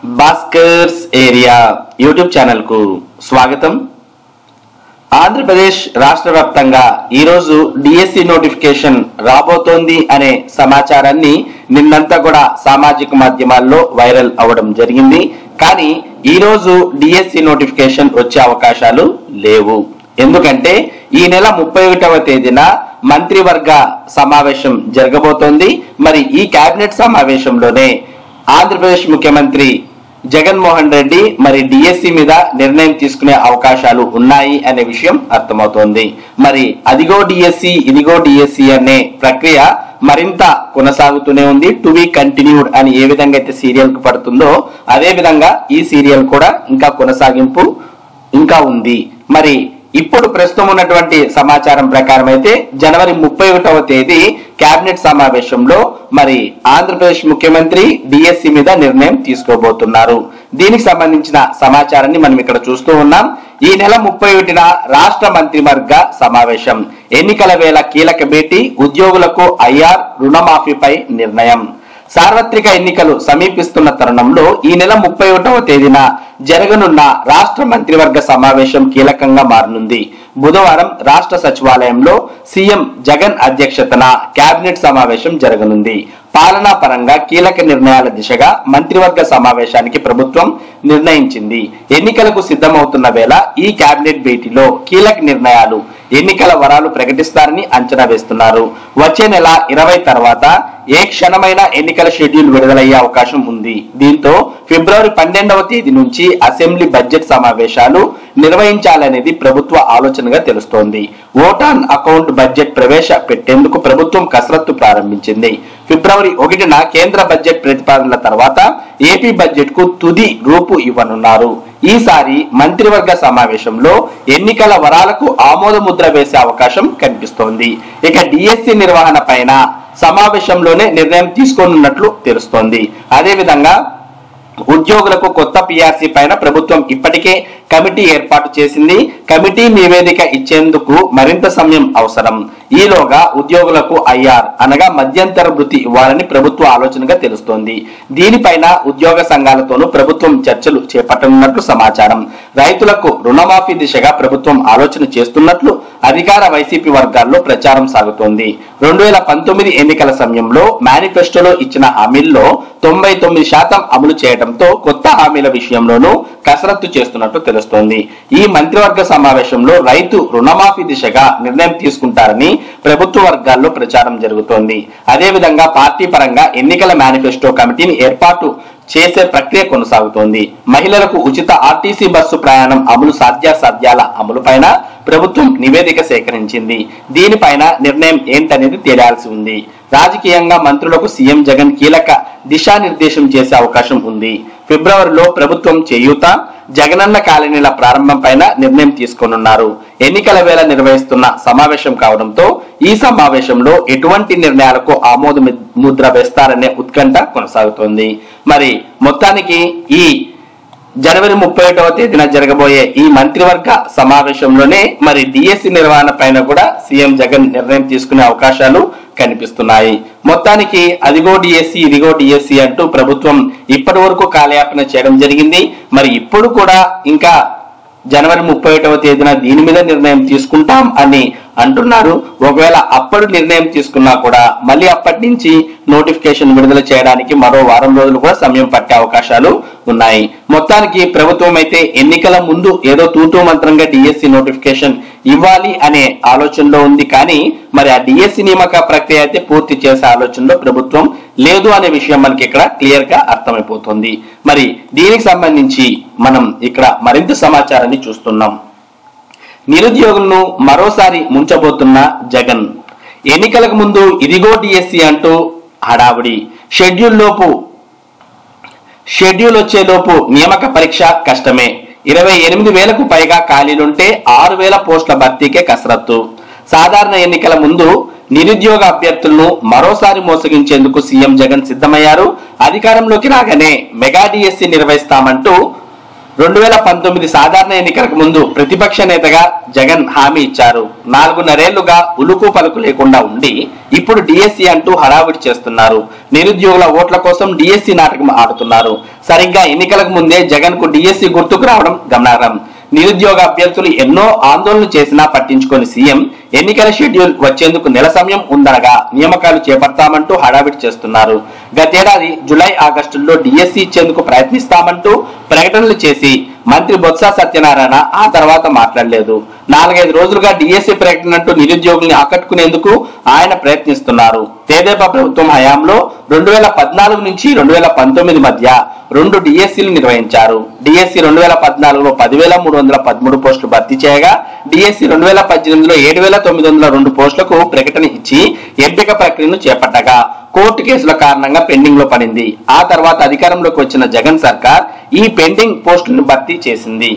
Bhaskar's area YouTube channel కు స్వాగతం. ఆంధ్రప్రదేశ్ రాష్ట్ర వ్యాప్తంగా ఈరోజు డిఎస్సి నోటిఫికేషన్ రాబోతోంది అనే సమాచారాన్ని నిన్నంతా కూడా సామాజిక మాధ్యమాల్లో వైరల్ అవ్వడం జరిగింది. కానీ ఈరోజు డిఎస్సి నోటిఫికేషన్ వచ్చే అవకాశాలు లేవు. ఎందుకంటే ఈ నెల 31వ తేదీన మంత్రివర్గ సమావేశం జరగబోతోంది. మరి ఈ కేబినెట్ సమావేశంలోనే ఆంధ్రప్రదేశ్ ముఖ్యమంత్రి జగన్మోహన్ రెడ్డి మరి డిఎస్సి మీద నిర్ణయం తీసుకునే అవకాశాలు ఉన్నాయి అనే విషయం అర్థమవుతోంది. మరి అదిగో డిఎస్సి ఇదిగో డిఎస్సి అనే ప్రక్రియ మరింత కొనసాగుతూనే ఉంది. టు బి కంటిన్యూడ్ అని ఏ విధంగా అయితే సీరియల్ కు పడుతుందో అదే విధంగా ఈ సీరియల్ కూడా ఇంకా కొనసాగింపు ఇంకా ఉంది. మరి ఇప్పుడు ప్రస్తుతం ఉన్నటువంటి సమాచారం ప్రకారం అయితే జనవరి 31వ తేదీ కేబినెట్ సమావేశంలో మరి ఆంధ్రప్రదేశ్ ముఖ్యమంత్రి డిఎస్సి మీద నిర్ణయం తీసుకోబోతున్నారు. దీనికి సంబంధించిన సమాచారాన్ని మనం ఇక్కడ చూస్తూ ఉన్నాం. ఈ నెల 31న రాష్ట్ర మంత్రివర్గ సమావేశం, ఎన్నికల వేళ కీలక భేటీ, ఉద్యోగులకు ఐఆర్ రుణమాఫీపై నిర్ణయం. సార్వత్రిక ఎన్నికలు సమీపిస్తున్న తరుణంలో ఈ నెల 31వ తేదీన జరగనున్న రాష్ట్ర మంత్రివర్గ సమావేశం కీలకంగా మారనుంది. బుధవారం రాష్ట్ర సచివాలయంలో సీఎం జగన్ అధ్యక్షతన కేబినెట్ సమావేశం జరగనుంది. పాలనా పరంగా కీలక నిర్ణయాల దిశగా మంత్రివర్గ సమావేశానికి ప్రభుత్వం నిర్ణయించింది. ఎన్నికలకు సిద్ధమవుతున్న వేళ ఈ కేబినెట్ భేటీలో కీలక నిర్ణయాలు, ఎన్నికల వరాలు ప్రకటిస్తారని అంచనా వేస్తున్నారు. వచ్చే నెల 20 తర్వాత ఏ క్షణమైన ఎన్నికల షెడ్యూల్ విడుదలయ్యే అవకాశం ఉంది. దీంతో ఫిబ్రవరి 12వ తేదీ నుంచి అసెంబ్లీ బడ్జెట్ సమావేశాలు నిర్వహించాలనేది ప్రభుత్వ ఆలోచనగా తెలుస్తోంది. ఓట్ ఆన్ అకౌంట్ బడ్జెట్ ప్రవేశపెట్టేందుకు ప్రభుత్వం కసరత్తు ప్రారంభించింది. ఫిబ్రవరి 1న కేంద్ర బడ్జెట్ ప్రతిపాదనల తర్వాత ఏపీ బడ్జెట్ కు తుది రూపు ఇవ్వనున్నారు. ఈసారి మంత్రివర్గ సమావేశంలో ఎన్నికల వరాలకు ఆమోద ముద్ర వేసే అవకాశం కనిపిస్తోంది. ఇక డిఎస్సి నిర్వహణ పైన సమావేశంలోనే నిర్ణయం తీసుకోనున్నట్లు తెలుస్తోంది. అదేవిధంగా ఉద్యోగులకు కొత్త పిఆర్సీ పైన ప్రభుత్వం ఇప్పటికే కమిటీ ఏర్పాటు చేసింది. కమిటీ నివేదిక ఇచ్చేందుకు మరింత సమయం అవసరం. ఈలోగా ఉద్యోగులకు ఐఆర్ అనగా మధ్యంతర భృతి ఇవ్వాలని ప్రభుత్వ ఆలోచనగా తెలుస్తోంది. దీనిపైన ఉద్యోగ సంఘాలతోనూ ప్రభుత్వం చర్చలు చేపట్టనున్నట్లు సమాచారం. రైతులకు రుణమాఫీ దిశగా ప్రభుత్వం ఆలోచన చేస్తున్నట్లు అధికార వైసీపీ వర్గాల్లో ప్రచారం సాగుతోంది. 2019 ఎన్నికల సమయంలో మేనిఫెస్టోలో ఇచ్చిన హామీల్లో 99% అమలు చేయడంతో కొత్త హామీల విషయంలోనూ కసరత్తు చేస్తున్నట్లు తెలుస్తోంది. ఈ మంత్రివర్గ సమావేశంలో రైతు రుణమాఫీ దిశగా నిర్ణయం తీసుకుంటారని ప్రభుత్వ వర్గాల్లో ప్రచారం జరుగుతోంది. అదేవిధంగా పార్టీ పరంగా ఎన్నికల మేనిఫెస్టో కమిటీని ఏర్పాటు చేసే ప్రక్రియ కొనసాగుతోంది. మహిళలకు ఉచిత ఆర్టీసీ బస్సు ప్రయాణం అమలు సాధ్యాసాధ్యాల అమలుపైన ప్రభుత్వం నివేదిక సేకరించింది. దీనిపైన నిర్ణయం ఏంటనేది తేలాల్సి ఉంది. రాజకీయంగా మంత్రులకు సీఎం జగన్ కీలక దిశానిర్దేశం చేసే అవకాశం ఉంది. ఫిబ్రవరిలో ప్రభుత్వం చేయూత, జగనన్న కాలనీల ప్రారంభం పైన నిర్ణయం తీసుకోనున్నారు. ఎన్నికల వేళ నిర్వహిస్తున్న సమావేశం కావడంతో ఈ సమావేశంలో ఎటువంటి నిర్ణయాలకు ఆమోద ముద్ర వేస్తారనే ఉత్కంఠ కొనసాగుతోంది. మరి మొత్తానికి ఈ జనవరి 31వ తేదీన జరగబోయే ఈ మంత్రివర్గ సమావేశంలోనే మరి డిఎస్సి నిర్వహణ పైన కూడా సీఎం జగన్ నిర్ణయం తీసుకునే అవకాశాలు కనిపిస్తున్నాయి. మొత్తానికి అదిగో డిఎస్సి ఇదిగో డిఎస్సి అంటూ ప్రభుత్వం ఇప్పటి వరకు కాలయాపన చేయడం జరిగింది. మరి ఇప్పుడు కూడా ఇంకా జనవరి 31వ తేదీన దీని మీద నిర్ణయం తీసుకుంటాం అని అంటున్నారు. ఒకవేళ అప్పుడు నిర్ణయం తీసుకున్నా కూడా మళ్ళీ అప్పటి నుంచి నోటిఫికేషన్ విడుదల చేయడానికి మరో వారం రోజులు కూడా సమయం పట్టే అవకాశాలు ఉన్నాయి. మొత్తానికి ప్రభుత్వం అయితే ఎన్నికల ముందు ఏదో తూతూ మంత్రంగా డిఎస్సి నోటిఫికేషన్ ఇవ్వాలి అనే ఆలోచనలో ఉంది. కానీ మరి ఆ డిఎస్సి నియామక ప్రక్రియ అయితే పూర్తి చేసే ఆలోచనలో ప్రభుత్వం లేదు అనే విషయం మనకి ఇక్కడ క్లియర్ గా అర్థమైపోతుంది. మరి దీనికి సంబంధించి మనం ఇక్కడ మరింత సమాచారాన్ని చూస్తున్నాం. నిరుద్యోగులను మరోసారి ముంచబోతున్న జగన్, ఎన్నికలకు ముందు ఇదిగో డిఎస్సి అంటూ హడావుడి, షెడ్యూల్ వచ్చేలోపు నియామక పరీక్ష కష్టమే. 28,000కు పైగా ఖాళీలుంటే 6,000 పోస్టుల భర్తీకే కసరత్తు. సాధారణ ఎన్నికల ముందు నిరుద్యోగ అభ్యర్థులను మరోసారి మోసగించేందుకు సీఎం జగన్ సిద్ధమయ్యారు. అధికారంలోకి రాగానే మెగా డిఎస్సి నిర్వహిస్తామంటూ 2019 సాధారణ ఎన్నికలకు ముందు ప్రతిపక్ష నేతగా జగన్ హామీ ఇచ్చారు. 4.5 ఏళ్లుగా ఉలుకు పలుకు లేకుండా ఉండి ఇప్పుడు డిఎస్సి అంటూ హడావిడి చేస్తున్నారు. నిరుద్యోగుల ఓట్ల కోసం డిఎస్సి నాటకం ఆడుతున్నారు. సరిగ్గా ఎన్నికలకు ముందే జగన్ కు డిఎస్సి గుర్తుకు రావడం గమనార్హం. నిరుద్యోగ అభ్యర్థులు ఎన్నో ఆందోళనలు చేసినా పట్టించుకొని సీఎం ఎన్నికల షెడ్యూల్ వచ్చేందుకు నెల సమయం ఉందనగా నియామకాలు చేపడతామంటూ హడావిడి చేస్తున్నారు. గతేడాది జూలై ఆగస్టుల్లో డిఎస్సి ఇచ్చేందుకు ప్రయత్నిస్తామంటూ ప్రకటనలు చేసి మంత్రి బొత్స సత్యనారాయణ ఆ తర్వాత మాట్లాడలేదు. 4-5 రోజులుగా డిఎస్సి ప్రకటన అంటూ నిరుద్యోగుల్ని ఆకట్టుకునేందుకు ఆయన ప్రయత్నిస్తున్నారు. తెదేపా ప్రభుత్వం హయాంలో 2014 నుంచి 2019 మధ్య 2 డిఎస్సీలు నిర్వహించారు. డిఎస్సి 2014లో 10,313 పోస్టులు భర్తీ చేయగా డిఎస్సి 2018లో 7,902 పోస్టులకు ప్రకటన ఇచ్చి ఎంపిక ప్రక్రియను చేపట్టగా కోర్టు కేసుల కారణంగా పెండింగ్ లో పడింది. ఆ తర్వాత అధికారంలోకి వచ్చిన జగన్ సర్కార్ ఈ పెండింగ్ పోస్టులను భర్తీ చేసింది.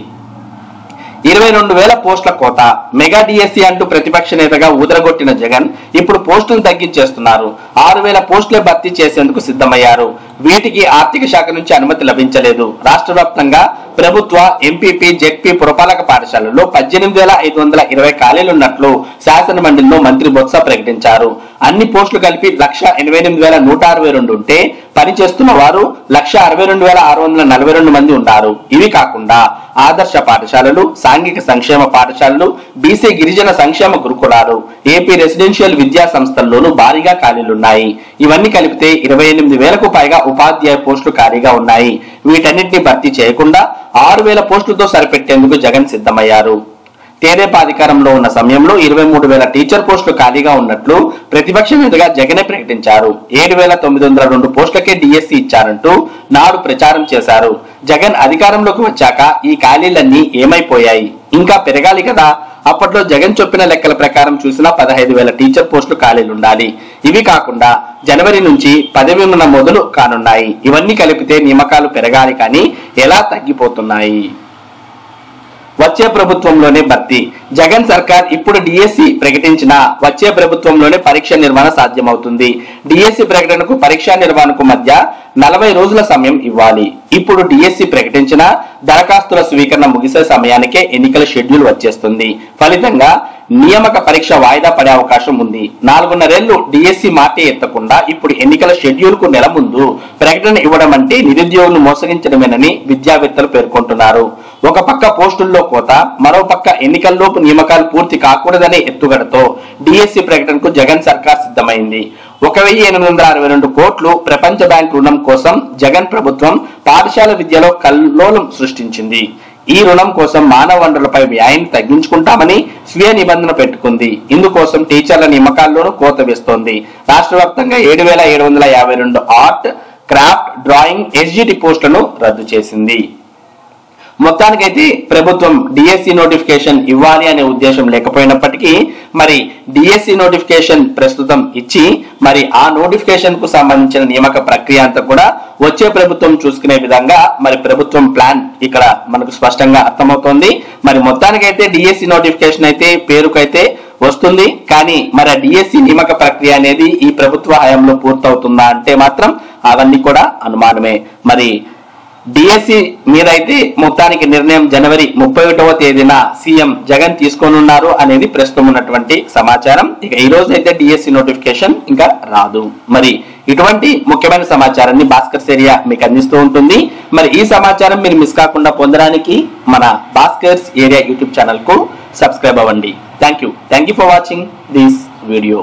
22,000 పోస్టుల కోత. మెగా డిఎస్సి అంటూ ప్రతిపక్ష నేతగా ఊదరగొట్టిన జగన్ ఇప్పుడు పోస్టులను తగ్గించేస్తున్నారు. 6,000 పోస్టులే భర్తీ చేసేందుకు సిద్ధమయ్యారు. వీటికి ఆర్థిక శాఖ నుంచి అనుమతి లభించలేదు. రాష్ట్ర వ్యాప్తంగా ప్రభుత్వ, ఎంపీపీ, జెడ్పీ పురపాలక పాఠశాలల్లో 18,520 ఖాళీలున్నట్లు శాసన మండలిలో మంత్రి బొత్స ప్రకటించారు. అన్ని పోస్టులు కలిపి 1,88,162 ఉంటే పనిచేస్తున్న వారు 1,62,642 మంది ఉన్నారు. ఇవి కాకుండా ఆదర్శ పాఠశాలలు, సాంఘిక సంక్షేమ పాఠశాలలు, బీసీ గిరిజన సంక్షేమ గురుకులాలు, ఏపీ రెసిడెన్షియల్ విద్యా సంస్థల్లోనూ భారీగా ఖాళీలున్నాయి. ఇవన్నీ కలిపితే 28,000కు పైగా ఉపాధ్యాయ పోస్టులు ఖాళీగా ఉన్నాయి. వీటన్నిటిని భర్తీ చేయకుండా 6,000 పోస్టులతో సరిపెట్టేందుకు జగన్ సిద్ధమయ్యారు. తెదేపా అధికారంలో ఉన్న సమయంలో 23,000 టీచర్ పోస్టులు ఖాళీగా ఉన్నట్లు ప్రతిపక్ష నేతగా జగనే ప్రకటించారు. 7,902 పోస్టులకే డిఎస్సి ఇచ్చారంటూ నాడు ప్రచారం చేశారు. జగన్ అధికారంలోకి వచ్చాక ఈ ఖాళీలన్నీ ఏమైపోయాయి? ఇంకా పెరగాలి కదా. అప్పట్లో జగన్ చెప్పిన లెక్కల ప్రకారం చూసినా 15,000 టీచర్ పోస్టులు ఖాళీలుండాలి. ఇవి కాకుండా జనవరి నుంచి పదవి విరమణ మొదలు కానున్నాయి. ఇవన్నీ కలిపితే నియామకాలు పెరగాలి కానీ ఎలా తగ్గిపోతున్నాయి? వచ్చే ప్రభుత్వంలోనే భర్తీ. జగన్ సర్కార్ ఇప్పుడు డిఎస్సి ప్రకటించిన వచ్చే ప్రభుత్వంలోనే పరీక్ష నిర్వహణ సాధ్యమవుతుంది. డిఎస్సి ప్రకటనకు పరీక్ష నిర్వహణకు మధ్య 40 రోజుల సమయం ఇవ్వాలి. ఇప్పుడు డిఎస్సి ప్రకటించిన దరఖాస్తుల స్వీకరణ ముగిసే సమయానికే ఎన్నికల షెడ్యూల్ వచ్చేస్తుంది. ఫలితంగా నియామక పరీక్ష వాయిదా పడే అవకాశం ఉంది. 4.5 ఏళ్లు డిఎస్సి మాటే ఎత్తకుండా ఇప్పుడు ఎన్నికల షెడ్యూల్ కు నెల ముందు ప్రకటన ఇవ్వడం అంటే నిరుద్యోగులను మోసగించడమేనని విద్యావేత్తలు పేర్కొంటున్నారు. ఒక పక్క పోస్టుల్లో కోత, మరో పక్క ఎన్నికల్లోపు నియామకాలు పూర్తి కాకూడదనే ఎత్తుగడతో డిఎస్సి ప్రకటనకు జగన్ సర్కార్ సిద్ధమైంది. 1,862 కోట్లు ప్రపంచ బ్యాంక్ రుణం కోసం జగన్ ప్రభుత్వం పాఠశాల విద్యలో కల్లోలం సృష్టించింది. ఈ రుణం కోసం మానవ వనరులపై వ్యయాన్ని తగ్గించుకుంటామని స్వీయ నిబంధన పెట్టుకుంది. ఇందుకోసం టీచర్ల నియామకాల్లోనూ కోత వేస్తోంది. రాష్ట్ర వ్యాప్తంగా 7,752 ఆర్ట్, క్రాఫ్ట్, డ్రాయింగ్, ఎస్జిటి పోస్టులను రద్దు చేసింది. మొత్తానికైతే ప్రభుత్వం డిఎస్సి నోటిఫికేషన్ ఇవ్వాలి అనే ఉద్దేశం లేకపోయినప్పటికీ మరి డిఎస్సి నోటిఫికేషన్ ప్రస్తుతం ఇచ్చి మరి ఆ నోటిఫికేషన్ కు సంబంధించిన నియామక ప్రక్రియ అంతా కూడా వచ్చే ప్రభుత్వం చూసుకునే విధంగా మరి ప్రభుత్వం ప్లాన్ ఇక్కడ మనకు స్పష్టంగా అర్థమవుతోంది. మరి మొత్తానికైతే డిఎస్సి నోటిఫికేషన్ అయితే పేరుకైతే వస్తుంది కానీ మరి ఆ డిఎస్సి నియామక ప్రక్రియ అనేది ఈ ప్రభుత్వ హయాంలో పూర్తవుతుందా అంటే మాత్రం అవన్నీ కూడా అనుమానమే. మరి డిఎస్సి మీద అయితే మొత్తానికి నిర్ణయం జనవరి 31వ తేదీన సీఎం జగన్ తీసుకోనున్నారు అనేది ప్రస్తుతం ఉన్నటువంటి సమాచారం. ఇక ఈ రోజు అయితే డిఎస్సి నోటిఫికేషన్ ఇంకా రాదు. మరి ఇటువంటి ముఖ్యమైన సమాచారాన్ని భాస్కర్స్ ఏరియా మీకు అందిస్తూ ఉంటుంది. మరి ఈ సమాచారం మీరు మిస్ కాకుండా పొందడానికి మన భాస్కర్స్ ఏరియా యూట్యూబ్ ఛానల్ కు సబ్స్క్రైబ్ అవ్వండి. Thank you for watching this video.